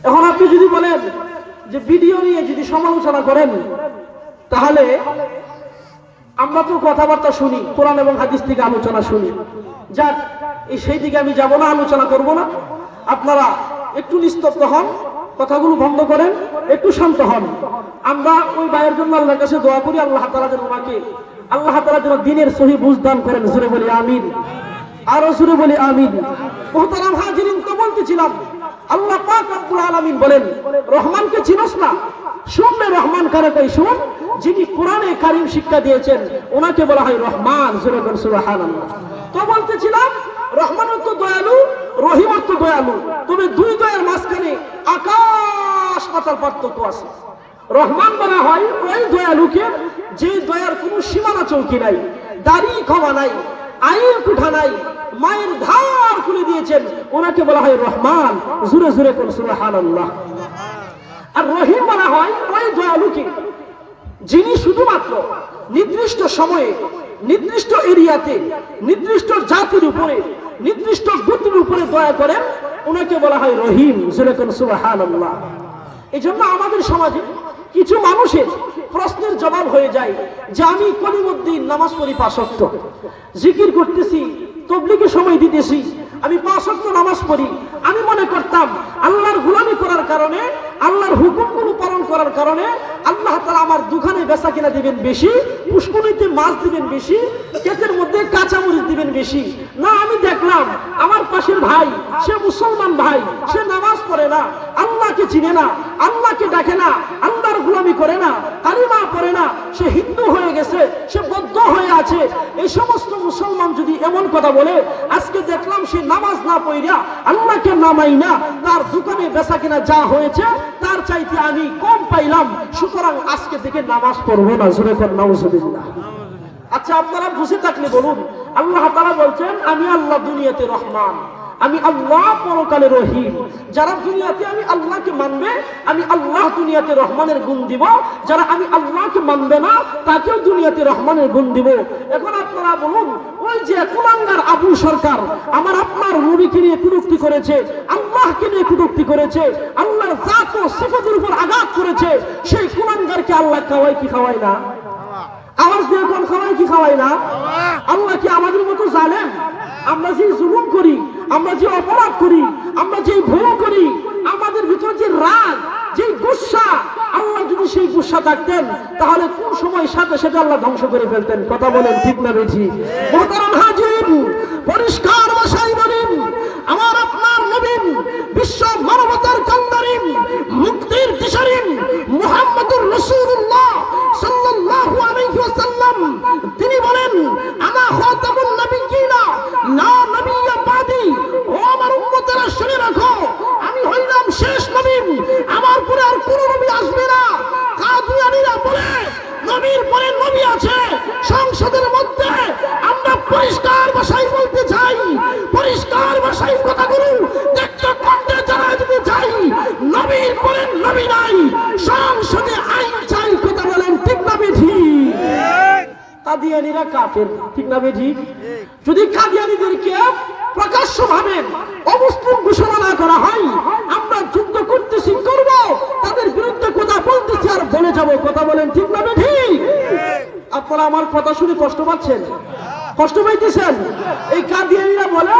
এখন আপনি যদি বলেন যে ভিডিও নিয়ে যদি সমালোচনা করেন, তাহলে আমরা তো কথাবার্তা শুনি, কোরআন এবং হাদিস থেকে আলোচনা শুনি। যাক, সেই দিকে আমি যাব না, আলোচনা করব না। আপনারা একটু নিস্তব্ধ হন, কথাগুলো বন্ধ করেন, একটু শান্ত হন। আমরা ওই ভাইয়ের জন্য আল্লাহর কাছে দোয়া করি, আল্লাহ তাআলা যেন ওনাকে যেন দ্বীনের সহি বুঝ দান করেন। জোরে বলি আমিন, আরো জোরে বলি আমিন। মুহতারাম হাজিরিন, তো বলতেছিলাম আল্লাহ পাক রব্বুল আলামিন বলেন, রহমানকে চিনোস না? শুনলে রহমান কারে কই? শুন, যিনি কোরআনে কারীম শিক্ষা দিয়েছেন ওনাকে বলা হয় রহমান। জোরে বলেন সুবহানাল্লাহ। তো বলতেছিলাম রহমান অর্থ দয়ালু, রহিম অর্থ দয়ালু, তবে দুই দয়ার মাঝখানে আকাশ পাতাল পার্থক্য আছে। রহমান বলা হয় ওই দয়ালুকে যে দয়ার কোনো সীমানা চৌকি নাই, দাড়ি ক্ষমা নাই, আইন কুঠা নাই, মায়ের ধার খুলে দিয়েছেন, ওনাকে বলা হয় রহমান। জোরে জোরে কোন সুবহানাল্লাহ। আর রহিম বলা হয় ওই দয়ালুকে যিনি শুধুমাত্র নির্দিষ্ট সময়ে, নির্দিষ্ট এরিয়াতে, নির্দিষ্ট জাতির উপরে, নির্দিষ্ট গোত্রের উপরে দয়া করেন, ওনাকে বলা হয় রহিম। জোরে কোন সুবহানাল্লাহ। এই জন্য আমাদের সমাজে কিছু মানুষের প্রশ্নের জবাব হয়ে যায় যে আমি কলিমুদ্দিন, নামাজ পড়ি 5 ওয়াক্ত, জিকির করতেছি, তাবলীগে সময় দিতেছি, আমি 5 ওয়াক্ত নামাজ পড়ি। আমি মনে করতাম আল্লাহর গোলামি করার কারণে, আল্লাহর হুকুমগুলো পালন করার কারণে আল্লাহ তাআলা আমার দোকানে বেচা কিনা দিবেন বেশি, পুষ্করিণীতে মাছ দিবেন বেশি, ক্ষেতের মধ্যে কাঁচামরিচ দিবেন বেশি। না, আমি দেখলাম আমার পাশের ভাই, সে মুসলমান ভাই, সে নামাজ পড়ে না, আল্লাহকে চিনে না, আল্লাহকে ডাকে না, আল্লাহর গোলামি করে না, কালিমা পড়ে না, সে হিন্দু হয়ে গেছে, সে বৌদ্ধ হয়ে আছে। এই সমস্ত মুসলমান যদি এমন কথা বলে, আজকে দেখলাম সে নামাজ না পড়িয়া, আল্লাহকে নামাই না, তার দোকানে বেচা কিনা যা হয়েছে তার চাইতে আমি কম পাইলাম, সুতরাং আজকে থেকে নামাজ পড়বো না। জোরে কর নাউজুবিল্লাহ। আচ্ছা, আপনারা বুঝে থাকলে বলুন, আল্লাহ তাআলা বলছেন আমি আল্লাহ দুনিয়াতে রহমান, আমি আল্লাহ পরকালে রহিম। যারা দুনিয়াতে আমি আল্লাহকে মানবে, আমি আল্লাহ দুনিয়াতে রহমানের গুণ দিব। যারা আমি আল্লাহকে মানবে না, তাকেও দুনিয়াতে রহমানের গুণ দিব। এখন আপনারা বলুন, ওই যে কুলাঙ্গার আবু সরকার আমার আপনার নবীকে নিয়ে কটূক্তি করেছে, আল্লাহকে নিয়ে কটূক্তি করেছে, আল্লাহর জাত ও সিফাতের উপর আঘাত করেছে, সেই কুলাঙ্গারকে আল্লাহ খাওয়ায় কি খাওয়ায় না? আওয়াজ দিয়ে কোন খাওয়ায় কি খাওয়ায় না? আল্লাহ কি আমাদের মতো জালেম? আমরা যে জুলুম করি, আমরা যে অপরাধ করি, আমরা যে ভুল করি, আমাদের ভিতরে যে রাগ, যে গুসা, আল্লাহ যদি সেই গুসা থাকতেন তাহলে কোন সময় সাথে সাথে আল্লাহ ধ্বংস করে ফেলতেন। কথা বলেন ঠিক না বেঠি? মুহতারাম হাজিরিন, পরিষ্কার ভাষায় বলেন, আমার আপনার নবী, বিশ্ব মানবতার কান্দারিন, মুক্তির দিশারিন মুহাম্মদুর রাসূলুল্লাহ সাল্লাল্লাহু আলাইহি ওয়াসাল্লাম, তিনি বলেন আনা খাতামুন নবিয়্যিনা লা নবিয়্যা বাদি। ও আমার উম্মতেরা, শুনে রাখো, আমি হইলাম শেষ নবী, আমার পরে আর কোন নবী আসবে না। কাদিয়ানীরা বলে নবীর পরে নবী আছে। সংসদের মধ্যে আমরা পরিষ্কার ভাষায় বলতে চাই, পরিষ্কার ভাষায় কথাগুলো দেখতে কণ্ঠে জানাই দিতে চাই, নবীর পরে নবী নাই, সংসদে আইন চাই। কথা বলেন ঠিক না বেঠি? কাদিয়ানীরা কাফের, ঠিক না বেঠি? যদি কাদিয়ানীদেরকে প্রকাশ্যভাবে অমুসলিম ঘোষণা না করা হয়, আমরা যুদ্ধ করতেছি, করব, তাদের বিরুদ্ধে কথা বলতেছি আর বলে যাব। কথা বলেন ঠিক না বেঠি? আপনারা আমার কথা শুনে কষ্ট পাচ্ছেন? কষ্ট পাইতেছেন? এই কাদিয়ানীরা বলে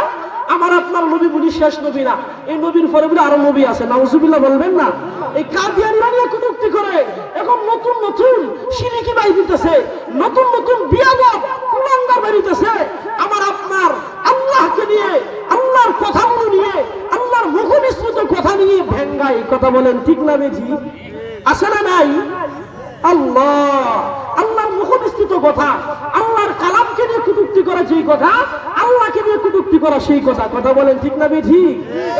আমার আপনার নবী বলি শেষ নবী না, এই নবীর পরে বলে আরো নবী আছে। নাউজুবিল্লাহ বলবেন না? এই কাদিয়ানীরা নিয়ে কটূক্তি করে এখন নতুন নতুন শিরকি বাই দিতেছে, নতুন নতুন বিয়াদব কুলাঙ্গার বেরিতেছে। আমার আপনার আল্লাহকে নিয়ে, আল্লাহর কথাগুলো নিয়ে, আল্লাহর মুখনিসৃত কথা নিয়ে ভেঙ্গাই। কথা বলেন ঠিক না বেঠি? আছে না নাই? আল্লাহর মুখনিসৃত কথা, আল্লাহর কালামকে নিয়ে কটূক্তি করা যেই কথা, আল্লাহকে নিয়ে কটূক্তি করা সেই কথা। কথা বলেন ঠিক না বেঠি?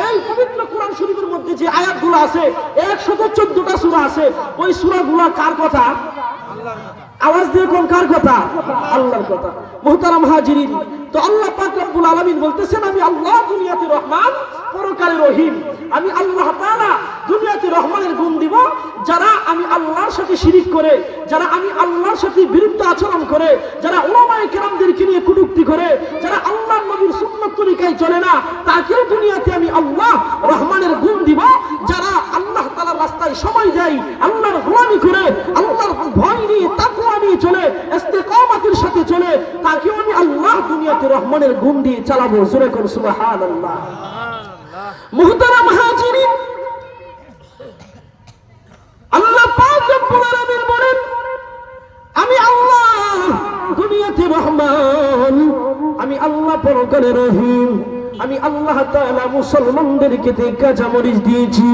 এই পবিত্র কোরআন শরীফের মধ্যে যে আয়াতগুলো আছে, 114টা সূরা আছে, ওই সূরাগুলো কার কথা? আওয়াজ দিয়ে কোন কার কথা? আল্লাহর কথা। মুহতারাম হাজিরিন, তো আল্লাহ পাক রব্বুল আলামিন বলতেছেন আমি আল্লাহ দুনিয়াতে রহমান, পরকালে রহিম। আমি আল্লাহ তাআলা দুনিয়াতে রহমানের গুণ দিব যারা আমি আল্লাহর সাথে শিরিক করে, যারা আমি আল্লাহর সাথে বিরুদ্ধ আচরণ করে, যারা উলামায়ে কেরামদেরকে নিয়ে কটূক্তি করে, যারা আল্লাহর নবীর সুন্নাত তরিকায় চলে না, তাকেও দুনিয়াতে আমি আল্লাহ রহমানের গুণ তরিকায় আল্লাহর গোলামি করে আল্লাহর ভয় নিয়ে তাকওয়া নিয়ে চলে ইস্তেকামতের সাথে চলে তাকে আমি আল্লাহ দুনিয়াতে রহমানের গুণ দিয়ে চালাবো। জোরে করে সুবহানাল্লাহ। মুহতারাম হাজিরিন, আল্লাহ পাক রব্বুল আলামিন বলেন আমি আল্লাহ দুনিয়াতে রহমান, আমি আল্লাহ পরকালে রহিম। আমি আল্লাহ তাআলা মুসলমানদেরকে কাঁচামরিচ দিয়েছি,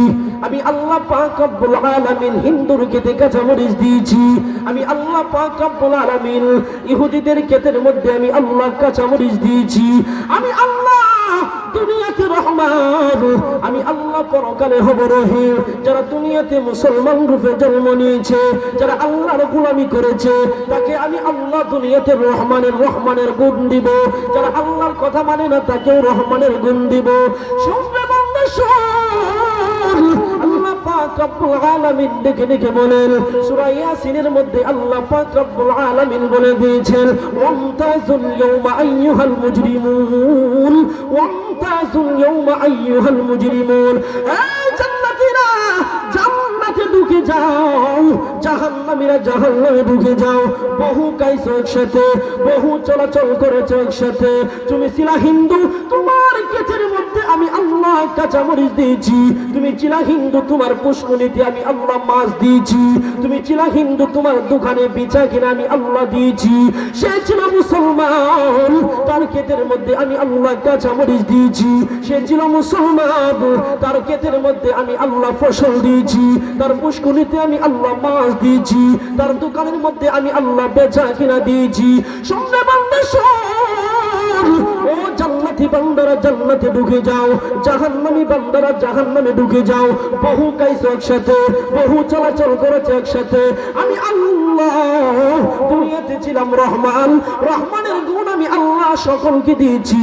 আমি আল্লাহ পাক রব্বুল আলামিন হিন্দুদেরকে কাঁচামরিচ দিয়েছি, আমি আল্লাহ পাক রব্বুল আলামিন ইহুদিদের ক্ষেতের মধ্যে আমি আল্লাহ কাঁচামরিচ দিয়েছি। আমি আল্লাহ দুনিয়াতে রহমান, আমি আল্লাহ পরকালে হব রহিম। যারা দুনিয়াতে মুসলমান রূপে জন্ম নিয়েছে, যারা আল্লাহর গোলামি করেছে, তাকে আমি আল্লাহ দুনিয়াতে রহমানের গুণ দিব। যারা আল্লাহর কথা মানে না, তাকেও রহমানের গুণ দিব। শুনবে বান্দা শুন, আল্লাহ পাক রব্বুল আলামিন ডেকে ডেকে বলেন সূরা ইয়াসিনের মধ্যে আল্লাহ পাক রব্বুল আলামিন বলে দিয়েছেন ওয়ামতাজুল ইয়াওমা আইয়ুহাল মুজরিমুন, ওয়ামতাজুল ইয়াওমা আইয়ুহাল মুজরিমুন। এই জান্নাতীরা জান্নাতে ঢুকে যাও, জাহান্নামীরা জাহান্নামে ঢুকে যাও। বহু কাইছো একসাথে, বহু চলাচল করেছো একসাথে। তুমি ছিলা হিন্দু, তোমার ক্ষেতের মধ্যে আমি আল্লাহ কাঁচামরিচ দিয়েছি। তুমি ছিলা হিন্দু, তোমার পুষ্করিণীতে আমি আল্লাহ মাছ দিয়েছি। তুমি ছিলা হিন্দু, তোমার দোকানে বেচা কিনা আমি আল্লাহ দিয়েছি। সে ছিল মুসলমান, তার ক্ষেতের মধ্যে আমি আল্লাহ কাঁচামরিচ দিয়েছি। সে ছিল মুসলমান, তার ক্ষেতের মধ্যে আমি আল্লাহ ফসল দিয়েছি। তার পুষ্করিণীতে আমি আল্লাহ মাছ দিয়েছি। তার দোকানের মধ্যে আমি আল্লাহ বেচা কিনা দিয়েছি। শুনবে বান্দা শোন, ও জান্নাতি বান্দারা জান্নাতে ঢুকে যাও, জাহান্নামী বান্দারা জাহান্নামে ঢুকে যাও। বহু কাইছো একসাথে, বহু চলাচল করেছে একসাথে। আমি আল্লাহ দুনিয়াতে ছিলাম রহমান, রহমানের গুণ আমি আল্লাহ সকলকে দিয়েছি।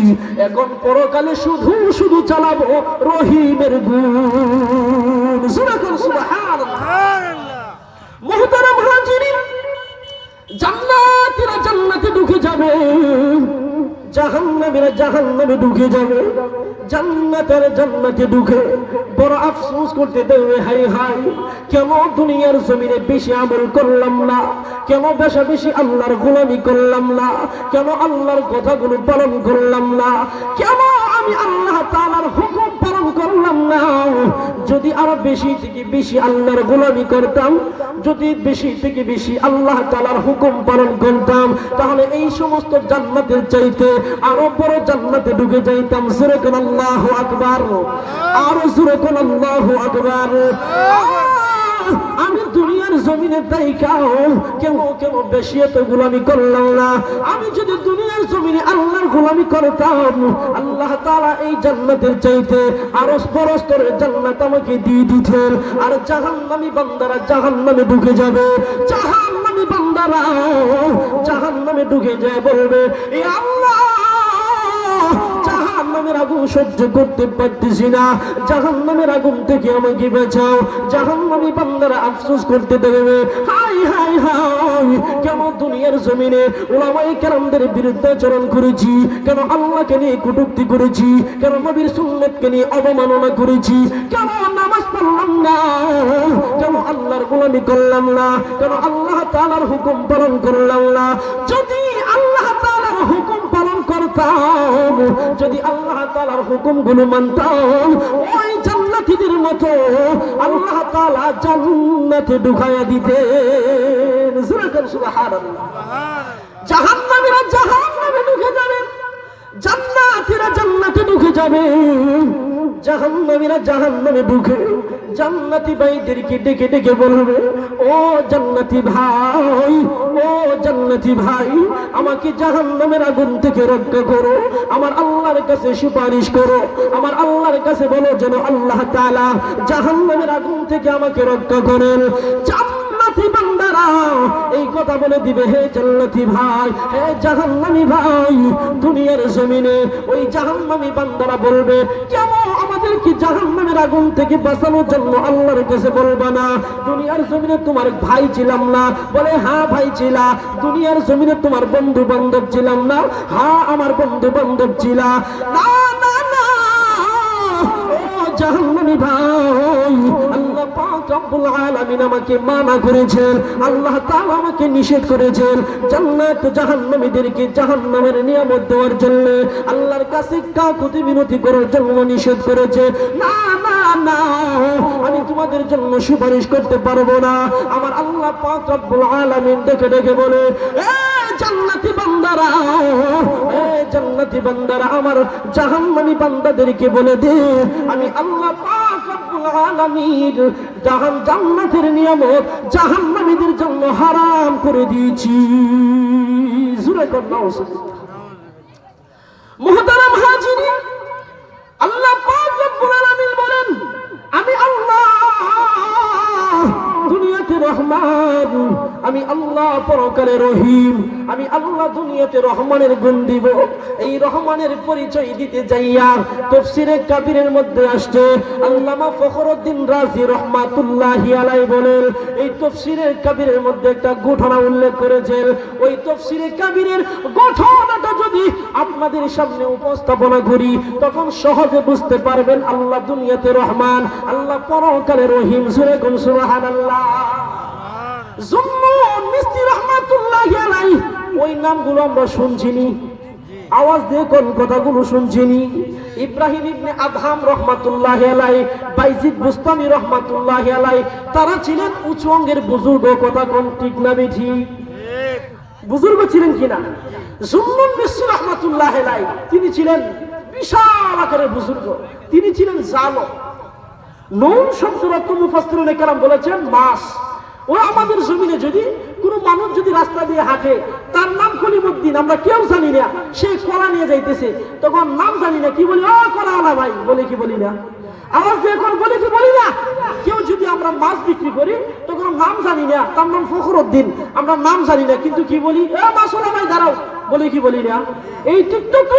এখন পরকালে শুধু শুধু চালাবো রহিমের গুণ। সুবহানাল্লাহ। মুহতারাম হাজিরিন, জান্নাতীরা জান্নাতে ঢুকে যাবে, জাহান্নামীরা জাহান্নামে ঢুকে যাবে। জান্নাতের জান্নাতে ঢুকে বড় আফসোস করতে দেবে, হাই হাই কেন দুনিয়ার জমিনে বেশি আমল করলাম না, কেন বেশি বেশি আল্লাহর গোলামি করলাম না, কেন আল্লাহর কথাগুলো পালন করলাম না, কেন আমি আল্লাহ তাআলার হুকুম পালন করলাম না। যদি আরো বেশি থেকে বেশি আল্লাহর গোলামি করতাম, যদি বেশি থেকে বেশি আল্লাহ তাআলার হুকুম পালন করতাম, তাহলে এই সমস্ত জান্নাতের চাইতে আরো বড় জান্নাতে ঢুকে যাইতাম। জোরে কোন আল্লাহু আকবার, আরো জোরে কোন আল্লাহু আকবার। আমি দুনিয়ার জমিনে দেখাও কেন কেন বেশি এত গোলামি করলাম না। আমি যদি দুনিয়ার জমিনে আল্লাহর গোলামি করতাম, আল্লাহ তাআলা এই জান্নাতের চাইতে আরো বড় স্তরের জান্নাত আমাকে দিয়ে দিতেন। আর জাহান্নামী বান্দারা জাহান্নামে ঢুকে যাবে, জাহান্নামী বান্দারা জাহান্নামে ঢুকে যায়, বলবে এ আল্লাহ জাহান্নামের আগুন সহ্য করতে পারতেছি না, জাহান্নামের আগুন থেকে আমাকে বাঁচাও। জাহান্নামী বান্দারা আফসোস করতে দেবে, হাই হাই হাই কেন দুনিয়ার জমিনে উলামায়ে কেরামদের বিরুদ্ধাচরণ করেছি, কেন আল্লাহকে নিয়ে কটূক্তি করেছি, কেন নবীর সুন্নাতকে নিয়ে অবমাননা করেছি, কেন নামাজ পড়লাম না, কেন আল্লাহর গোলামি করলাম না, কেন আল্লাহ তাআলার হুকুম পালন করলাম না। যদি আল্লাহ তাআলার হুকুম পালন করতাম, যদি আল্লাহ তাআলার হুকুমগুলো মানতাম, ওই জান্নাতীদের মতো আল্লাহ তাআলা জান্নাতে ঢুকায়া দিতেন। সুবহানাল্লাহ। জাহান্নামীরা জাহান্নামে ঢুকে যাবে, জান্নাতীরা জান্নাতে ঢুকে যাবে। জাহান্নামীরা জাহান্নামে ঢুকে জান্নাতি ভাইদেরকে ডেকে ডেকে বলবে, ও জান্নাতি ভাই, ও জান্নাতি ভাই, আমাকে জাহান্নামের আগুন থেকে রক্ষা করো, আমার আল্লাহর কাছে সুপারিশ করো, আমার আল্লাহর কাছে বলো যেন আল্লাহ তাআলা জাহান্নামের আগুন থেকে আমাকে রক্ষা করেন। জান্নাতি বান্দারা এই কথা বলে দিবে, হে জান্নাতি ভাই, হে জাহান্নামী ভাই। দুনিয়ার জমিনে ওই জাহান্নামী বান্দারা বলবে, কেন আমাদেরকে জাহান্নামের আগুন থেকে বাঁচানোর জন্য আল্লাহর কাছে বলবা না? দুনিয়ার জমিনে তোমার ভাই ছিলাম না? বলে হ্যাঁ ভাই ছিলা। দুনিয়ার জমিনে তোমার বন্ধু বান্ধব ছিলাম না? হ্যাঁ আমার বন্ধু বান্ধব ছিলা। না না না, ও জাহান্নামী ভাই, আল্লাহ পাক রব্বুল আলামিন আমাকে মানা করেছেন, আল্লাহ তাআলা আমাকে নিষেধ করেছেন জান্নাত জাহান্নামীদেরকে জাহান্নামের নিয়ামত দেওয়ার জন্য, আল্লাহর কাছে কাকুতি বিনতি করার জন্য নিষেধ করেছে। না না না, আমি তোমাদের জন্য সুপারিশ করতে পারবো না। আমার আল্লাহ পাক রব্বুল আলামিন ডেকে ডেকে বলে, এ জান্নাতি বান্দারা, এ জান্নাতি বান্দারা, আমার জাহান্নামী বান্দাদেরকে বলে দে, আমি আল্লাহ পাক রব্বুল আলামিন জান্নাতের নিয়ামত জাহান্নামীদের জন্য হারাম করে দিয়েছি। জোরে কর নাউজুবিল্লাহ। মুহতারাম হাজিরিন, আল্লাহ পাক রব্বুল আলামিন বলেন, আমি আল্লাহ দুনিয়াতে রহমান, আমি আল্লাহ পরকালে রহিম, আমি আল্লাহ দুনিয়াতে রহমানের গুণ দিব। এই রহমানের পরিচয় দিতে যাইয়া তাফসীরে কাবীরের মধ্যে আসছে, আল্লামা ফখরুদ্দিন রাজি রহমাতুল্লাহি আলাইহি বলেন, এই তাফসীরে কাবীরের মধ্যে একটা ঘটনা উল্লেখ করেছেন। ওই তাফসীরে কাবীরের ঘটনাটা যদি আপনাদের সামনে উপস্থাপনা করি, তখন সহজে বুঝতে পারবেন আল্লাহ দুনিয়াতে রহমান, আল্লাহ পরকালে রহিম। সূরা কোন সুবহানাল্লাহ। জুন্নুন মিস্তি রহমাতুল্লাহি আলাইহি, ওই নামগুলো আমরা শুনছিনি, আওয়াজ দিয়ে কোন কথাগুলো শুনছিনি। ইব্রাহিম ইবনে আদহাম রহমাতুল্লাহি আলাইহি, বাইজিদ বুস্তামি রহমাতুল্লাহি আলাইহি, তারা ছিলেন উঁচু অঙ্গের বুজুর্গ। কথা কোন ঠিক না ঠিক? বুজুর্গ ছিলেন কিনা? জুন্নুন মিস্তি রহমাতুল্লাহি আলাইহি, তিনি ছিলেন বিশাল আকারের বুজুর্গ, তিনি ছিলেন জালম। নুন শব্দের অর্থ মুফাসসিরুনে কেরাম বলেছেন মাছ। ও আমাদের জমিনে যদি কোনো মানুষ যদি রাস্তা দিয়ে হাঁটে, তার নাম কলিমুদ্দিন, আমরা কেউ জানি না, সে কলা নিয়ে যাইতেছে, তখন নাম জানি না, কি বলি? ও কলা আলা ভাই বলে, কি বলি না? আওয়াজ দিয়ে এখন বলে, কি বলি না? কেউ যদি আমরা মাছ বিক্রি করি, তখন নাম জানি না, তার নাম ফখরুদ্দিন, আমরা নাম জানি না, কিন্তু কি বলি? এ মাছওয়ালা ভাই দাঁড়াও বলে, কি বলি না? এই টিকটক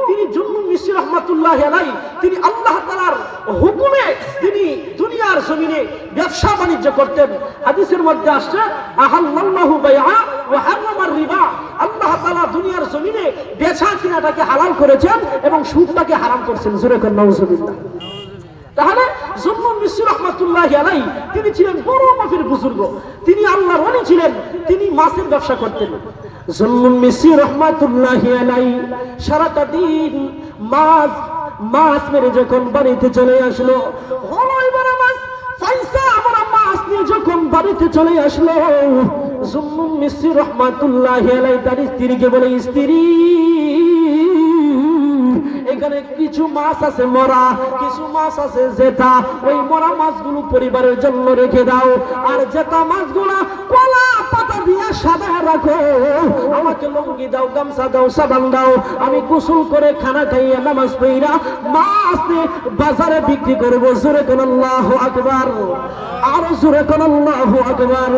তিনি জুন্নুন মিস্তি রাহমাতুল্লাহি আলাইহি, তিনি আল্লাহ তাআলার হুকুমে তিনি দুনিয়ার জমিনে ব্যবসা বাণিজ্য করতেন। হাদিসের মধ্যে আসছে, আহাল্লাল্লাহু বাইআ ওয়া হারামার রিবা, আল্লাহ তাআলা দুনিয়ার জমিনে বেচা কিনাটাকে হালাল করেছেন এবং সুদটাকে হারাম করেছেন। জোরে করে নাউজুবিল্লাহ। তাহলে জুন্নুন মিস্তি রাহমাতুল্লাহি আলাইহি তিনি ছিলেন বড় মাপের বুজুর্গ, তিনি আল্লাহর ওলি ছিলেন, তিনি মাছের ব্যবসা করতেন। জুন্নুন মিস্তি রাহমাতুল্লাহি আলাইহি সারাটা দিন মাছ মেরে যখন বাড়িতে চলে আসলো, হলই বড় মাছ পয়সা বড় মাছ নিয়ে যখন বাড়িতে চলে আসলো, জুন্নুন মিস্তি রাহমাতুল্লাহি আলাইহি তার স্ত্রীকে বলে, স্ত্রী, এখানে কিছু মাছ আছে মরা, কিছু মাছ আছে জেতা, ওই মরা মাছগুলো পরিবারের জন্য রেখে দাও, আর জেতা মাছগুলো কলা পাতা দিয়ে সাদা রাখো, আমাকে লুঙ্গি দাও, গামছা দাও, সাবান দাও, আমি গোসল করে খানা খাইয়ে নামাজ পড়া মাছ নিয়ে বাজারে বিক্রি করবো। জোরে কোন আল্লাহু আকবার, আরো জোরে কোন আল্লাহু আকবার।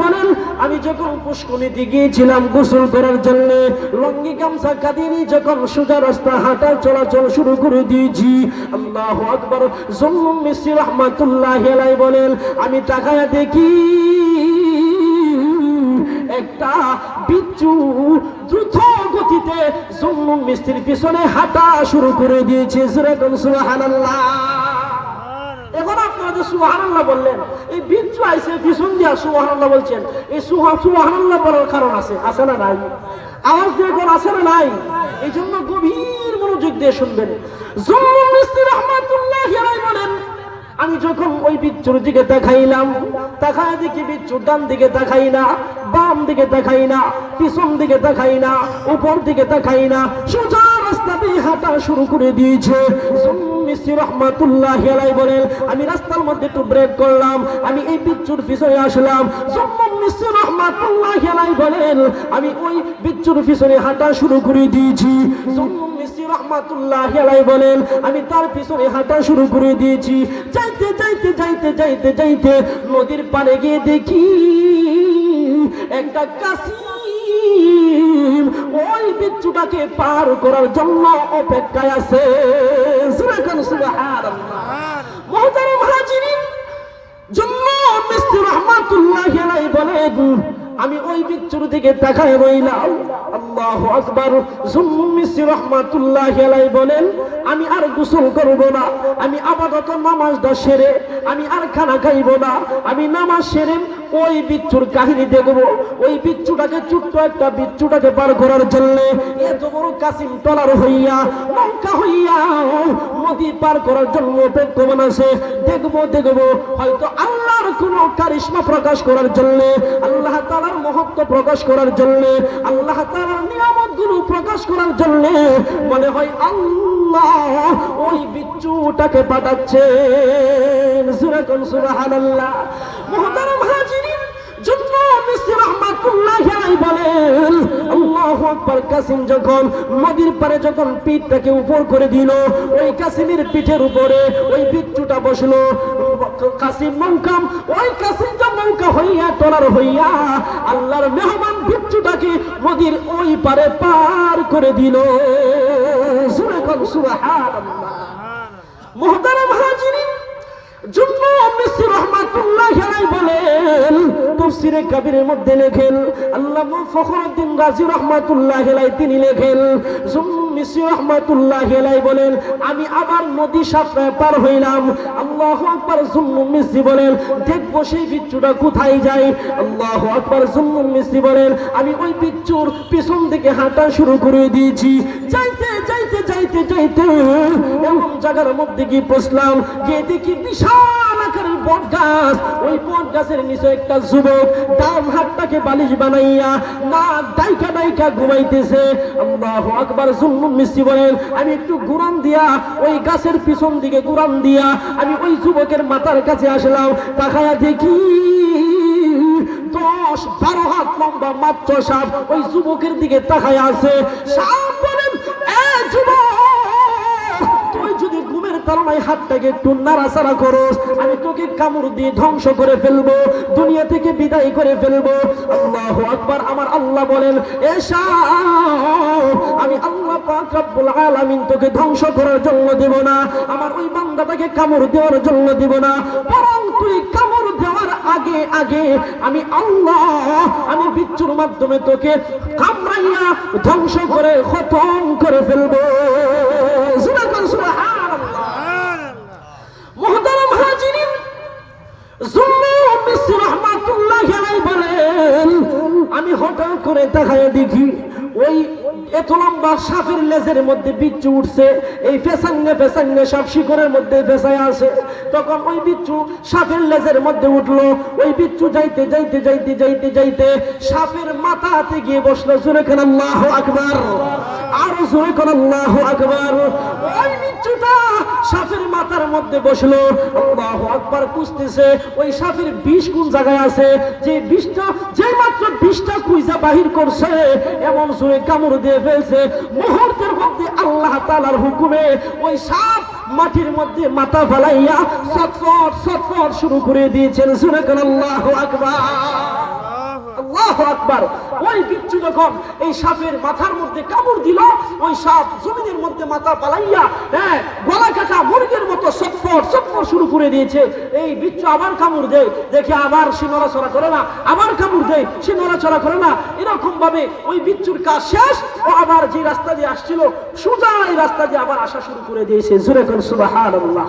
বলেন, আমি যখন পুষ্করিণীতে গিয়েছিলাম গোসল করার জন্য, লুঙ্গি গামছা কাঁদিনি, যখন সোজা রাস্তা হাঁটা চলাচল শুরু করে দিয়েছি, আল্লাহু আকবার। জুন্নুন মিস্তি রাহমাতুল্লাহি আলাইহি বলেন, আমি তাকায়া দেখি একটা বিচ্ছু দ্রুত গতিতে জুন্নুন মিস্তির পিছনে হাঁটা শুরু করে দিয়েছে। সুবহানাল্লাহ। এখন আপনারা যে সুবহানাল্লাহ বললেন, এই বিচ্ছু আইছে পিছন দিয়া সুবহানাল্লাহ বলছেন, এই সুবহানাল্লাহ বলার কারণ আছে, আছে না নাই? আওয়াজ দিয়ে কোন আছে না নাই? এই জন্য গভীর মনোযোগ দিয়ে শুনবেন। জুন্নুন মিস্তি রাহমাতুল্লাহি আলাইহি বলেন, আমি যখন ওই বিচ্ছুর দিকে তাকাইলাম, তাকায় দেখি বিচ্ছু ডান দিকে তাকাই না, বাম দিকে তাকাই না, পিছন দিকে তাকাই না, উপর দিকে তাকাই না, সোজা রাস্তা দিয়ে হাঁটা শুরু করে দিয়েছে। জুন্নুন মিস্তি রাহমাতুল্লাহি আলাইহি বলেন, আমি রাস্তার মধ্যে একটু ব্রেক করলাম, আমি এই বিচ্ছুর পিছনে আসলাম। জুন্নুন মিস্তি রাহমাতুল্লাহি আলাইহি বলেন, আমি ওই বিচ্ছুর পিছনে হাঁটা শুরু করে দিয়েছি। জুন্নুন মিস্তি রাহমাতুল্লাহি আলাইহি বলেন, আমি তার পিছনে হাঁটা শুরু করে দিয়েছি। যাইতে যাইতে যাইতে যাইতে যাইতে নদীর পাড়ে গিয়ে দেখি একটা কাসিম ওই বিচ্ছুটাকে পার করার জন্য অপেক্ষায় আছে। সুবহানাল্লাহ। মুহতারাম হাজিরিন, জুন্নুন মিস্তি রাহমাতুল্লাহি আলাইহি বলেন, আমি ওই বিচ্ছুর দিকে তাকায় রইলাম, আল্লাহু আকবার। জুন্নুন মিসরি রাহমাতুল্লাহি আলাইহি বলেন, আমি আর গোসল করব না, আমি আপাতত নামাজটা সেরে আমি আর খানা খাইব না, আমি নামাজ সেরে ওই বিচ্ছুর কাহিনী দেখব। ওই বিচ্ছুটাকে, ছোট্ট একটা বিচ্ছুটাকে পার করার জন্য এত বড় কাসিম টলার হইয়া, নৌকা হইয়া নদী পার করার জন্য অপেক্ষমান আছে। দেখব হয়তো আল্লাহর কোন কারিশমা প্রকাশ করার জন্য, আল্লাহ তাআলার মহত্ব প্রকাশ করার জন্য, আল্লাহ তাআলার নিয়ামতগুলো প্রকাশ করার জন্য মনে হয় আল্লাহ ওই বিচ্ছুটাকে পাঠাচ্ছেন। সূরা কোন সুবহানাল্লাহ। মুহতারাম হাজিরিন, জুন্নুন মিসরি রাহমাতুল্লাহি আলাইহি বলেন, আল্লাহু আকবার। কাসিম যখন নদীর পারে যখন পিঠটাকে উপর করে দিল, ওই কাসিমের পিঠের উপরে ওই বিচ্ছুটা বসলো। কাসিম নৌকা, ওই কাসিম নৌকা হইয়া টলার হইয়া আল্লাহর মেহমান বিচ্ছুটাকে নদীর ওই পারে পার করে দিল। সুবহানাল্লাহ। মুহতারাম হাজিরিন, জুন্নুন মিসরি রাহমাতুল্লাহি আলাইহি বলেন, তাফসীরে কাবীরের মধ্যে লেখেন, আল্লামা ফখরুদ্দিন রাজি রাহমাতুল্লাহি আলাইহি তিনি লেখেন, জুন্নুন মিসরি রাহমাতুল্লাহি আলাইহি বলেন, আমি আবার নদী সাঁতরায় পার হইলাম। আল্লাহু আকবার। জুন্নুন মিসরি বলেন, দেখবো সেই বিচ্ছুটা কোথায় যায়। আল্লাহু আকবার। জুন্নুন মিসরি বলেন, আমি ওই বিচ্ছুর পিছন থেকে হাঁটা শুরু করে দিয়েছি। যাইতে এমন জায়গার মধ্যে গিয়ে বসলাম, গিয়ে দেখি বিশাল আকারের বট গাছ। ওই বট গাছের নিচে একটা যুবক ডান হাতটাকে বালিশ বানাইয়া নাক ডাইকা ঘুমাইতেছে। আল্লাহু আকবার। জুন্নুন মিসরি বলেন, আমি একটু ঘুরান দিয়া ওই গাছের পিছন দিকে ঘুরান দিয়া আমি ওই যুবকের মাথার কাছে আসলাম। তাকায়া দেখি 10-12 হাত লম্বা মাত্র সাপ ওই যুবকের দিকে তাকায় আছে। সাপ বলেন, এ যুবক, তুই যদি ঘুমের তাড়নায় হাতটাকে একটু নাড়াচাড়া করস, আমি তোকে কামড় দিয়ে ধ্বংস করে ফেলবো, দুনিয়া থেকে বিদায় করে ফেলবো। আল্লাহু আকবার। আমার আল্লাহ বলেন, এ সাপ, আমি আল্লাহ পাক রব্বুল আলামিন তোকে ধ্বংস করার জন্য দেব না, আমার ওই বান্দাটাকে কামড় দেওয়ার জন্য দেব না, বরং তুই কামড় দেওয়ার আগে আমি আল্লাহ, আমি বিচ্ছুর মাধ্যমে তোকে কামড়াইয়া ধ্বংস করে খতম করে ফেলবো। মুহতারাম হাজিরিন, জুন্নুন মিসরি রাহমাতুল্লাহি আলাইহি বলেন, আমি হঠাৎ করে তাকায় দেখি ওই এত লম্বা সাপের লেজের মধ্যে বিচ্ছু উঠছে। এই ফেসাঙ্গে সাপ শিকড়ের মধ্যে ফেসায় আসে। তখন ওই বিচ্ছু সাপের লেজের মধ্যে উঠলো। ওই বিচ্ছু যাইতে সাপের মাথাতে গিয়ে বসলো। জোরে কেন আল্লাহু আকবার। আরো জোরে কেন আল্লাহু আকবার। ওই বিচ্ছুটা সাপের মাথার মধ্যে বসলো। আল্লাহু আকবার। খুঁজতেছে ওই সাপের বিষ কোন জায়গায় আছে। যে বিষটা, যে মাত্র বিষটা খুঁজা বাহির করছে, এমন জোরে কামড় দিয়ে ফেলছে। মুহূর্তের মধ্যে আল্লাহ তাআলার হুকুমে ওই সাপ মাটির মধ্যে মাথা ফালাইয়া ছটফট শুরু করে দিয়েছেন। জোরে কেন আল্লাহু আকবার। আল্লাহু আকবার। ওই বিচ্ছু যখন এই সাপের মাথার মধ্যে কামড় দিল, ওই সাপ জমিনের মধ্যে মাথা পালাইয়া গলা কাটা মুরগির মতো ছটফট শুরু করে দিয়েছে। এই বিচ্ছু আবার কামড় দেয়, দেখে আবার সে নড়াচড়া করে না, আবার কামড় দেয়, সে নড়াচড়া করে না। এরকম ভাবে ওই বিচ্ছুর কাজ শেষ। ও আবার যে রাস্তা দিয়ে আসছিল সোজা এই রাস্তা দিয়ে আবার আসা শুরু করে দিয়েছে। জোরে করে সুবহানাল্লাহ।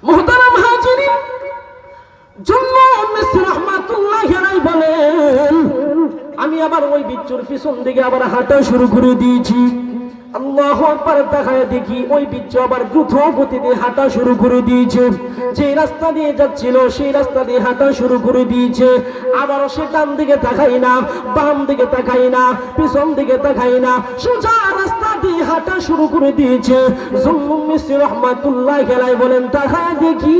মুহতারাম হাজিরিন, জুন্নুন মিসরি রাহমাতুল্লাহি আলাইহি বলেন, আমি আবার ওই বিচ্ছুর পিছন দিকে আবার হাঁটা শুরু করে দিয়েছি। আল্লাহু আকবার। তাকায় দেখি ওই বিচ্ছু আবার দ্রুত গতিতে হাঁটা শুরু করে দিয়েছে। যে রাস্তা দিয়ে যাচ্ছিল সেই রাস্তা দিয়ে হাঁটা শুরু করে দিয়েছে। আবারও সে ডান দিকে তাকাই না, বাম দিকে তাকাই না, পিছন দিকে তাকাই না, সোজা রাস্তা দিয়ে হাঁটা শুরু করে দিয়েছে। জুন্নুন মিসরি রাহমাতুল্লাহি আলাইহি বলেন, তাকায় দেখি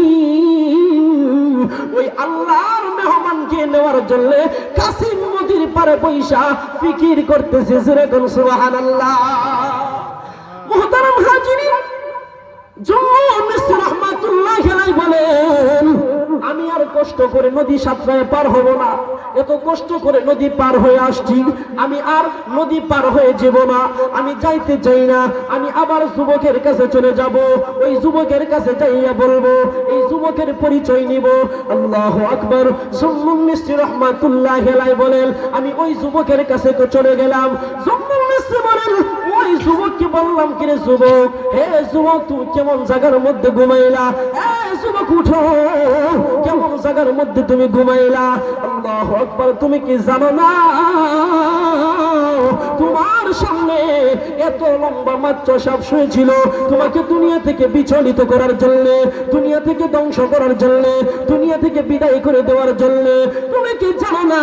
ওই আল্লাহর মেহমানকে নেওয়ার জন্য কাসিম নদীর পারে পয়সা ফিকির করতেছে। জোরে কোন সুবহানাল্লাহ। মুহতারাম হাজিরিন, জুন্নুন মিসরি রাহমাতুল্লাহি আলাইহি বলেন, আমি আর কষ্ট করে নদী সাঁতরায় পার হব না। এত কষ্ট করে নদী পার হয়ে আসছি, আমি আর নদী পার হয়ে যাব না, আমি যাইতে চাই না, আমি আবার যুবকের কাছে চলে যাব, ওই যুবকের কাছে যাইয়া বলবো, এই যুবকের পরিচয় নিব। আল্লাহু আকবার। জুন্নুন মিসরি রাহমাতুল্লাহি আলাইহি বলেন, আমি ওই যুবকের কাছে তো চলে গেলাম। জুন্নুন মিসরি বলেন, ওই যুবককে বললাম, কিরে যুবক, হে যুবক, তুমি কেমন জায়গার মধ্যে ঘুমাইলা? হে যুবক, উঠো, কেমন জায়গার মধ্যে তুমি ঘুমাইলা? আল্লাহু আকবার। তুমি কি জানো না তোমার সামনে এত লম্বা মাত্র সাপ শুয়েছিল তোমাকে দুনিয়া থেকে বিচলিত করার জন্য, দুনিয়া থেকে ধ্বংস করার জন্য, দুনিয়া থেকে বিদায় করে দেওয়ার জন্য? তুমি কি জানো না?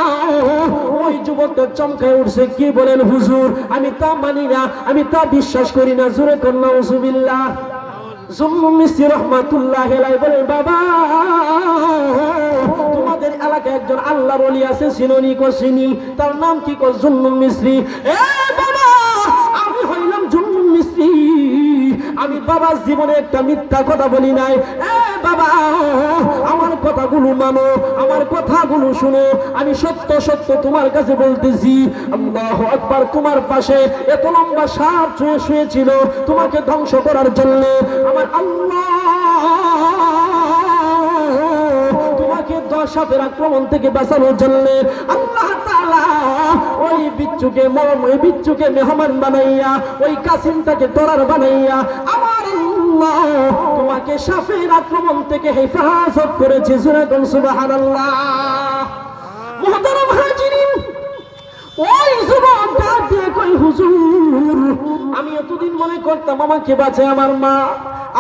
ওই যুবকটা চমকায় উঠছে, কি বলেন হুজুর, আমি তা মানি না, আমি তা বিশ্বাস করি না। জোরে কন্যা নাউজুবিল্লাহ। জুন্নুন মিসরি রাহমাতুল্লাহি আলাইহি বলেন, বাবা, তোমাদের এলাকায় একজন আল্লাহর ওলি আছে, চিনি কো চিনি, তার নাম কি কো? জুন্নুন মিসরি। এ বাবা, আমি হইলাম জুন্নুন মিসরি, আমি বাবা জীবনে একটা মিথ্যা কথা বলি নাই। এ বাবা, আমার কথাগুলো মানো, আমার কথাগুলো শুনো, আমি সত্য সত্য তোমার কাছে বলতেছি। আল্লাহু আকবার। তোমার পাশে এত লম্বা সাপ শুয়েছিল তোমাকে ধ্বংস করার জন্য। আমার আল্লাহ তোমাকে সাপের আক্রমণ থেকে বাঁচানোর জন্য আল্লাহ তাআলা ওই বিচ্ছুকে মেহমান বানাইয়া, ওই কাসিমটাকে তরার বানাইয়া আমার আল্লাহ তোমাকে সাপের আক্রমণ থেকে হেফাজত করেছে। সুবহানাল্লাহ। মুহতারাম হাজিরিন, ওই যুবক ডাক দিয়ে কই, হুজুর, আমি এতদিন মনে করতাম আমাকে বাঁচায় আমার মা,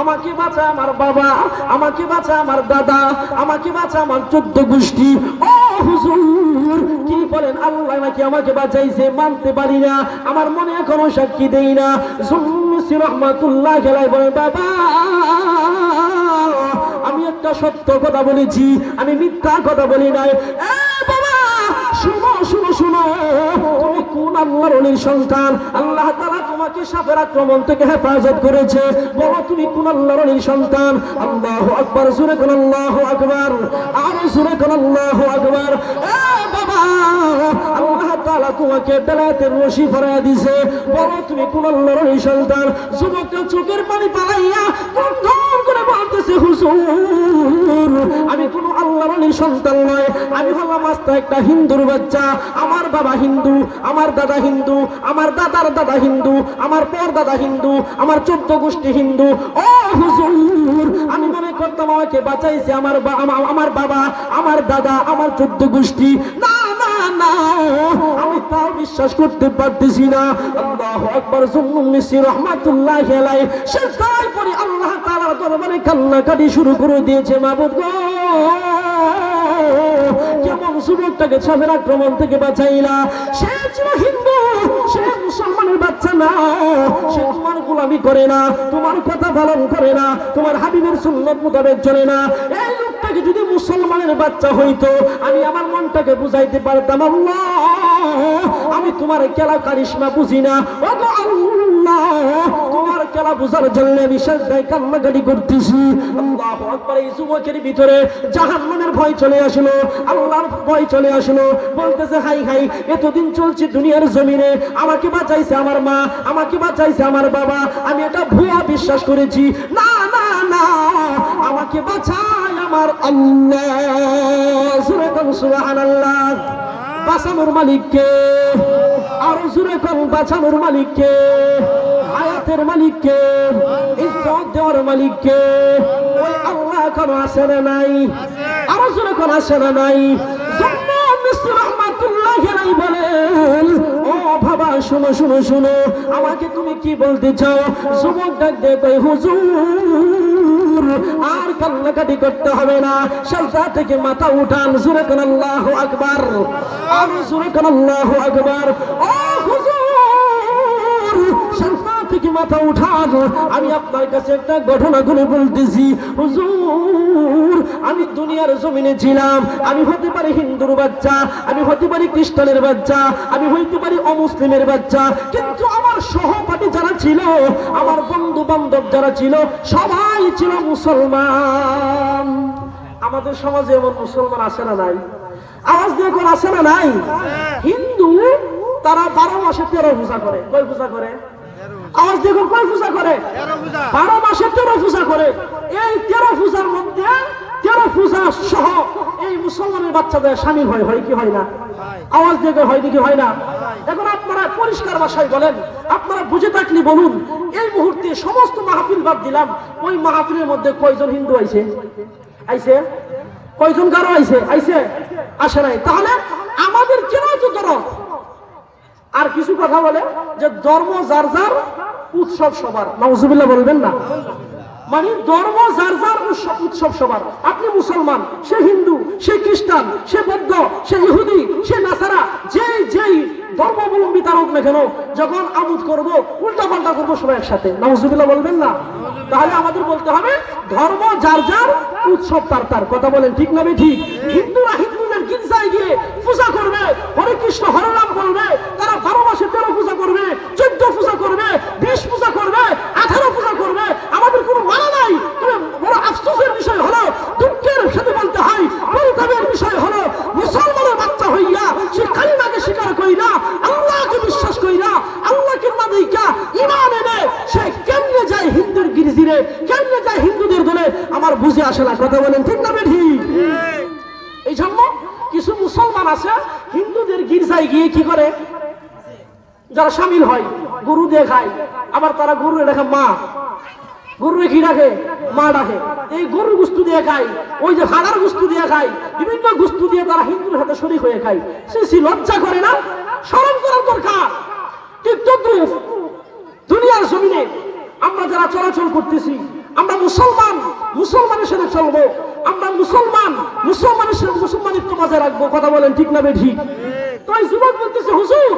আমাকে বাঁচায় আমার বাবা, আমাকে বাঁচায় আমার দাদা, আমাকে বাঁচায় আমার 14 গোষ্ঠী। ও হুজুর, কি বলেন, আল্লাহ নাকি আমাকে বাঁচাইছে? মানতে পারি না, আমার মনে এখনো সাক্ষী দেই না। জুন্নুন মিসরি রাহমাতুল্লাহি আলাইহি বলেন, বাবা, আমি একটা সত্য কথা বলেছি, আমি মিথ্যা কথা বলি নাই। এ বাবা, শুনো শুনো শুনো, তুমি কোন আল্লাহর ওলির সন্তান? আল্লাহ তাআলা তোমাকে সাপের আক্রমণ থেকে হেফাজত করেছে, বলো তুমি কোন আল্লাহর ওলির সন্তান? আল্লাহু আকবার। জোরে কোন আল্লাহু আকবার, আর জোরে কোন আল্লাহু আকবার। এ বাবা, আল্লাহ তাআলা তোমাকে বেলায়েতের রশি ফরায়া দিয়েছে, বলো তুমি কোন আল্লাহর ওলির সন্তান? যুবকটা চোখের পানি পালাইয়া ধর করে বলতেছে, হুজুর, আমি কোন আল্লাহর ওলির সন্তান নয়, আমি হলাম আস্ত একটা হিন্দুর বাচ্চা। আমার বাবা হিন্দু, আমার দাদা হিন্দু, আমার দাদার দাদা হিন্দু, আমার পরদাদা হিন্দু, আমার 14 গোষ্ঠী হিন্দু। ও হুজুর, আমি মনে করতাম আমাকে বাঁচাইছে আমার বাবা, আমার দাদা, আমার 14 গোষ্ঠী। না না না, আমি তাও বিশ্বাস করতে পারতেছি না। আল্লাহু আকবার। জুন্নুন মিসরি রাহমাতুল্লাহি আলাইহি সেজদায় পড়ে আল্লাহ তাআলার দরবারে কান্নাকাটি শুরু করে দিয়েছে। মাবুদ গো, কেমন যুবকটাকে সাপের আক্রমণ থেকে বাঁচাইলা? সে ছিল হিন্দু, সে মুসলমানের বাচ্চা না, সে তোমার গোলামি করে না, তোমার কথা পালন করে না, তোমার হাবিবের সুন্নাত মোতাবেক চলে না। এই লোকটাকে যদি মুসলমানের বাচ্চা হইতো, আমি আমার মনটাকে বুঝাইতে পারতাম, আল্লাহ, আমি তোমার খেলা কারিশমা বুঝি না, ওগো আল্লাহ, তোমার খেলা বুঝার জন্য আমি সেজদায় কান্নাকাটি করতেছি। আল্লাহু আকবার। এই যুবকের ভিতরে জাহান্নামের ভয় চলে আসলো, আল্লাহর ভয় চলে আসলো। বলতেছে, হাই হাই, এতদিন চলছে দুনিয়ার জমিনে, আমাকে বাঁচাইছে আমার মা, আমাকে বাঁচাইছে আমার বাবা, আমি এটা ভুয়া বিশ্বাস করেছি। না না না, আমাকে বাঁচায় আমার আল্লাহ। জোরে বল সুবহানাল্লাহ। বাঁচানোর মালিক কে? আর জোরে বল, বাঁচানোর মালিক কে? হায়াতের মালিক কে? ইজ্জত দেওয়ার মালিক কে? ওই আল্লাহ কেন আসে না নাই? আর জোরে কোন আসে না নাই? জুন্নুন মিসরি রাহমাতুল্লাহি আলাইহি বলেন, ও বাবা, শুনো শুনো শুনো, আমাকে তুমি কি বলতে চাও? যুবক ডাক দিয়ে কই, হুজুর, আর কান্নাকাটি করতে হবে না, সেজদা থেকে মাথা উঠান। জোরে কোন আল্লাহু আকবার, আর জোরে কোন আল্লাহু আকবার। ও হুজুর, সেজদা থেকে মাথা উঠান। আমি আপনার কাছে একটা ঘটনা গুলো বলতেছি। হুজুর, আমি দুনিয়ার জমিনে ছিলাম, আমি হতে পারি হিন্দুর বাচ্চা, আমি হতে পারি খ্রিস্টানের বাচ্চা, আমি হইতে পারি অমুসলিমের বাচ্চা, কিন্তু আমার সহপাঠী যারা ছিল, আমার বন্ধু বান্ধব যারা ছিল, সবাই ছিল মুসলমান। আমাদের সমাজে এমন মুসলমান আছে না নাই? আওয়াজ দিয়ে কোন আছে না নাই? হিন্দু তারা 12 মাসে 13 পূজা করে। কয় পূজা করে? আওয়াজ দিয়ে কয় পূজা করে? 12 মাসে 13 পূজা করে। এই 13 পূজার মধ্যে 13 পূজা সহ এই মুসলমানের বাচ্চাদের শামিল হয়। হয় কি হয় না? আওয়াজ দিয়ে হয় নাকি হয় না? এখন আপনারা পরিষ্কার ভাষায় বলেন, আপনারা বুঝে থাকলে বলুন, এই মুহূর্তে সমস্ত মাহফিল বাদ দিলাম, ওই মাহফিলের মধ্যে কয়জন হিন্দু আইছে? আইছে? কয়জন কারো আইছে? আইছে? আসে নাই। তাহলে আমাদের কেন এত দরদ? আর কিছু কথা বলে যে ধর্ম যার যার, উৎসব সবার। নাউজুবিল্লাহ বলবেন না? মানে ধর্ম যার যার, উৎসব সবার। আপনি মুসলমান, সে হিন্দু, সে খ্রিস্টান, সে বৌদ্ধ, সে ইহুদি, সে নাসারা, যেই ধর্মাবলম্বী তার হোক না কেন, যখন আমোদ করবো, উল্টা পাল্টা করবো সবাই একসাথে। নাউজুবিল্লাহ বলবেন না? তাহলে আমাদের বলতে হবে ধর্ম যার যার, উৎসব তার তার। কথা বলেন ঠিক না ঠিক? হিন্দুরা হিন্দুদের গির্জায় গিয়ে পূজা করবে, হরে কৃষ্ণ হরে রাম বলবে, তারা 12 মাসে 13 পূজা করবে, 14 পূজা করবে, 20 পূজা করবে, 18 পূজা করবে। আমাদের কোনো মানা নাই। তবে বড় আফসোসের বিষয় হলো, দুঃখের সাথে বলতে হয়, পরিতাপের বিষয় হলো, মুসলমানের বাচ্চা হইয়া সে কালিমাকে স্বীকার কইরা, আল্লাহকে বিশ্বাস কইরা, আল্লাহকে না দেইকা ঈমান এনে সে কেমনে যায় হিন্দুর গির্জিরে, কেমনে যায় হিন্দুদের দলে, আমার বুঝে আসে না। কথা বলেন ঠিক না ঠিক? এই জন্য কিছু মুসলমান আছে হিন্দুদের গির্জায় গিয়ে কি করে, যারা শামিল হয়, গরু দিয়ে খায়। আবার তারা গরু দেখে মা, গরু কি ডাকে? মা ডাকে। এই গরুর গুস্তু দিয়ে খায়, ওই যে হাড়ার গুস্তু দিয়ে খায়, বিভিন্ন গুস্তু দিয়ে তারা হিন্দুর হাতে শরীক হয়ে খায়। সে লজ্জা করে না? স্মরণ করার দরকার। ঠিক তদ্রুপ দুনিয়ার জমিনে আমরা যারা চলাচল করতেছি, আমরা মুসলমান, মুসলমানের সাথে চলবো। আমরা মুসলমান, মুসলমানের সাথে মুসলমানিত্ব মাঝে রাখবো। কথা বলেন ঠিক না ঠিক? তো এই যুবক বলতেছে, হুজুর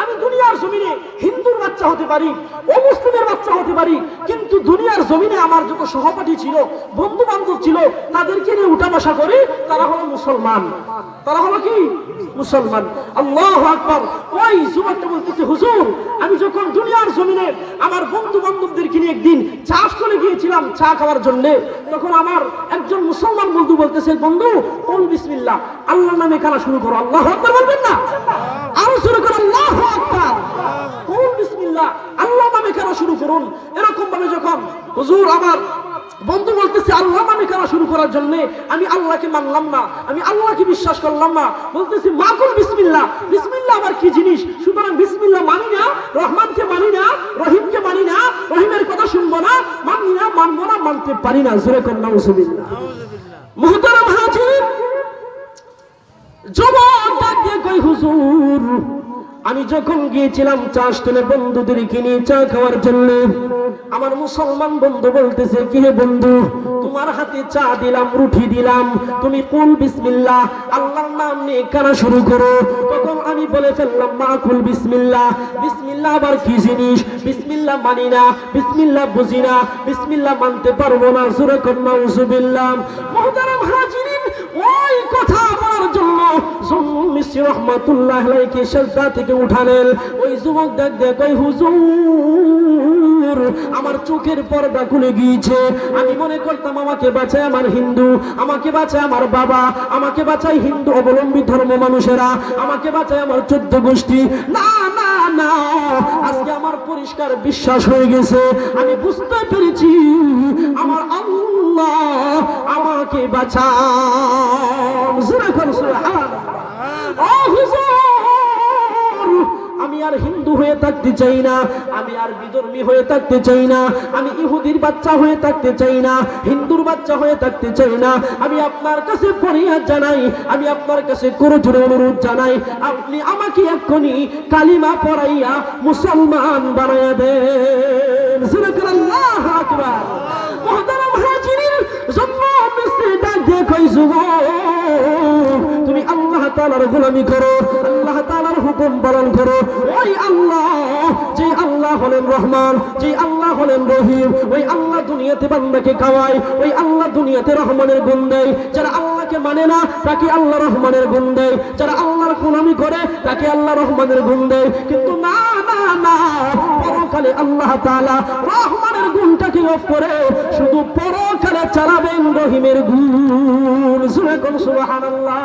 আমি দুনিয়ার জমিনে হিন্দুর বাচ্চা হতে পারি, অমুসলিমের বাচ্চা হতে পারি, কিন্তু দুনিয়ার জমিনে আমার যত সহপাঠী ছিল, বন্ধু বান্ধব ছিল, তাদেরকে নিয়ে উঠা বসা করি, তারা হলো মুসলমান। তারা হলো কি? মুসলমান। আল্লাহু আকবার। ওই যুবকটা বলতেছে, হুজুর আমি যখন দুনিয়ার জমিনে আমার বন্ধু বান্ধবদেরকে নিয়ে একদিন চা স্টলে গিয়েছিলাম চা খাওয়ার জন্য, তখন আমার একজন মুসলমান বন্ধু বলতেছে, বন্ধু কোন বিসমিল্লাহ, আল্লাহর নামে খানা শুরু করো। আল্লাহু আকবার বলবেন না? আরো শুরু করো আল্লাহু আকবার। কোন বিসমিল্লাহ, আল্লাহর নামে খানা শুরু করুন। এরকম ভাবে যখন হুজুর আমার বন্ধু বলতেছে আল্লাহর নামে খানা শুরু করার জন্য, আমি আল্লাহকে মানলাম না, আমি আল্লাহকে বিশ্বাস করলাম না, বলতেছি মাকুল বিসমিল্লাহ। বিসমিল্লাহ আবার কি জিনিস? সুতরাং বিসমিল্লাহ মানি না, রহমানকে মানি না, রহিমকে মানি না, রহিমের কথা শুনবো না, মানি না, মানবো না, মানতে পারি না। জোরে কর নাউজুবিল্লাহ। মুহতারাম হাজির, যুবক ডাক দিয়ে কই, হুজুর আমি যখন গিয়েছিলাম চা স্টলে বন্ধুদেরকে নিয়ে চা খাওয়ার জন্য, আমার মুসলমান বন্ধু বলতেছে, কি হে বন্ধু, তোমার হাতে চা দিলাম, রুটি দিলাম, তুমি কুল বিসমিল্লাহ, আল্লাহর নাম নিয়ে কানা শুরু করো। তখন আমি বলে ফেললাম, মা কুল বিসমিল্লাহ। বিসমিল্লাহ আবার কি জিনিস? বিসমিল্লাহ মানি না, বিসমিল্লাহ বুঝি না, বিসমিল্লাহ মানতে পারবো না। সূরা নাউজুবিল্লাহ। মুহতারাম হাজিরিন, ওই কথা বলার জন্য মিসরি রহমাতুল্লাহ আলাইহি সাজদা থেকে উঠালেন। ওই যুবক ডাক দিয়ে কই, হুজুর আমার চোখের পর্দা খুলে গিয়েছে। আমি মনে করতাম আমাকে বাঁচায় আমার হিন্দু, আমাকে বাঁচায় আমার বাবা, আমাকে বাঁচায় হিন্দু অবলম্বী ধর্ম মানুষেরা, আমাকে বাঁচায় আমার 14 গোষ্ঠী। না না না, আজকে আমার পরিষ্কার বিশ্বাস হয়ে গেছে, আমি বুঝতে পেরেছি আমার আল্লাহ আমাকে বাঁচান। সুবহানাল্লাহ। ও হুজুর, আমি আর হিন্দু হয়ে থাকতে চাই না, আমি আর বিধর্মী হয়ে থাকতে চাই না, আমি ইহুদির বাচ্চা হয়ে থাকতে চাই না, হিন্দুর বাচ্চা হয়ে থাকতে চাই না। আমি আপনার কাছে ফরিয়াদ জানাই, আমি আপনার কাছে করজোড়ে অনুরোধ জানাই, আপনি আমাকে এক্ষুনি কালিমা পড়াইয়া মুসলমান বানাইয়া দেন। আল্লাহু আকবার। মুহতারাম হাজিরিন, জন্ম মিসরি ডাক দিয়ে কই, যুবক তুমি আল্লাহ তাআলার গোলামি করো, আল্লাহ তাআলার হুকুম পালন করো। ওই আল্লাহ, যে আল্লাহ হলেন রহমান, যে আল্লাহ হলেন রহিম, ওই আল্লাহ দুনিয়াতে বান্দাকে খাওয়ায়, ওই আল্লাহ দুনিয়াতে রহমানের গুণ দেয়। যারা আল্লাহকে মানে না তাকে আল্লাহ রহমানের গুণ দেয়, যারা আল্লাহর গোলামি করে তাকে আল্লাহ রহমানের গুণ দেয়। কিন্তু না না না, পরকালে আল্লাহ তাআলা রহমানের আগুনটাকে অফ করে শুধু পরকালে চালাবেন রহিমের গুণ। সুবহানাল্লাহ।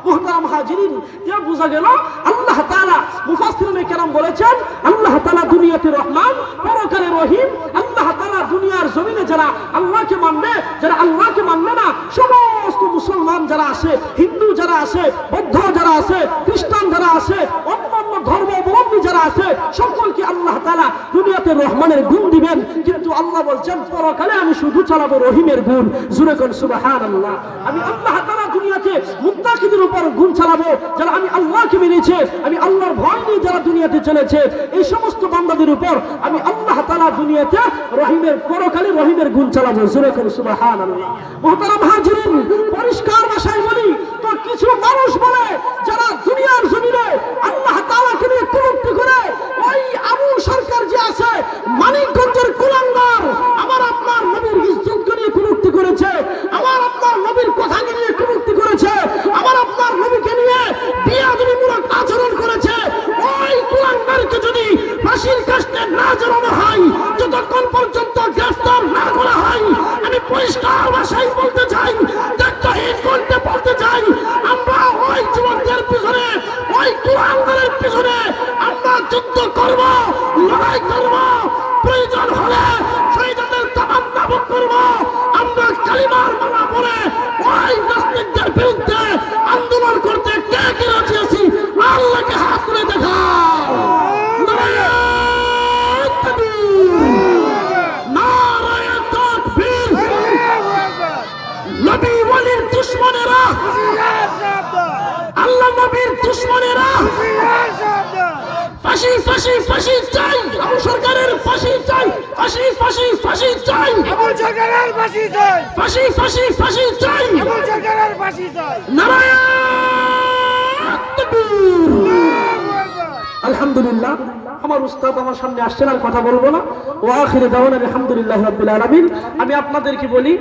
মুহতারাম হাজিরিন, যা বোঝা গেল আল্লাহ তাআলা, মুফাসসিরিনে কেরাম বলেছেন আল্লাহ তাআলা দুনিয়াতে রহমান, পরকালে রহিম। আল্লাহ তাআলা দুনিয়ার জমিনে যারা আল্লাহকে মানবে, যারা আল্লাহকে মানবে না, সমস্ত মুসলমান যারা আছে, হিন্দু যারা আছে, বৌদ্ধ যারা আছে, খ্রিস্টান যারা আছে, অন্যান্য ধর্মাবলম্বী যারা আছে, সকলকে আল্লাহ তাআলা দুনিয়াতে রহমানের গুণ দিবেন। কিন্তু আল্লাহ বলছেন পরকালে আমি শুধু চালাবো রহিমের গুণ। জোরে কোন সুবহানাল্লাহ। আমি আল্লাহ তাআলা দুনিয়াতে মুত্তাকিদের উপর গুণ চালাবো, যারা আমি আল্লাহকে মেনেছে, আমি আল্লাহর ভয় নিয়ে যারা দুনিয়াতে চলেছে, এই সমস্ত বান্দাদের উপর আমি আল্লাহ তাআলা দুনিয়াতে রহিমের, পরকালে রহিমের গুণ চালাবো। জোরে কোন সুবহানাল্লাহ। মুহতারাম হাজিরিন, পরিষ্কার ভাষায় বলি তো কিছু মানুষ বলে যারা দুনিয়ার জমিনে আল্লাহ তাআলাকে নিয়ে কুলুক্তি করে, ওই আবু সরকার যে আছে মানিকগঞ্জের কুলাঙ্গার, আমার আপনার নবীর ইজ্জতকে নিয়ে কুলুক্তি করেছে, আমার আপনার নবীর কথাকে নিয়ে কুলুক্তি করেছে, আমার আপনার নবীকে নিয়ে বিয়াদবিমূলক আচরণ করেছে। ওই কুলাঙ্গারকে যদি ফাঁসির কাস্টে না ঝোলানো হয়, যতক্ষণ পর্যন্ত গ্রেফতার না করা হয়, আমি পরিষ্কার ভাষায় বলতে চাই, তাওহীদ করতে বলতে চাই, আমরা ওই যুবকদের পিছনে, ওই কুলাঙ্গারের পিছনে আমরা যুদ্ধ করব, লড়াই করব, প্রয়োজন হলে শহীদদের তামান্না ভোগ করব। আমরা কালিমার মালা পড়ে ওই নাস্তিকদের বিরুদ্ধে আন্দোলন করতে কে কে রাজি আছি? আল্লাহকে হাত তুলে দেখাও। নারায়ে তাকবীর, নারায়ে তাকবীর। নবী ওয়ালির দুশমনেরা, আল্লাহ নবীর দুশমনেরা ফাঁসি ফাঁসি ফাঁসি চাই, আবু সরকারের ফাঁসি চাই, ফাঁসি ফাঁসি ফাঁসি চাই, আবু সরকারের ফাঁসি চাই, ফাঁসি ফাঁসি ফাঁসি চাই, আবু সরকারের ফাঁসি চাই। নারায়ে তাকবীর। আলহামদুলিল্লাহ, আমার উস্তাদ আমার সামনে আসছেন, আর কথা বলবো না। ওয়া আখিরু দাওয়ানা আলহামদুলিল্লাহি রাব্বিল আলামিন। আমি আপনাদেরকে বলি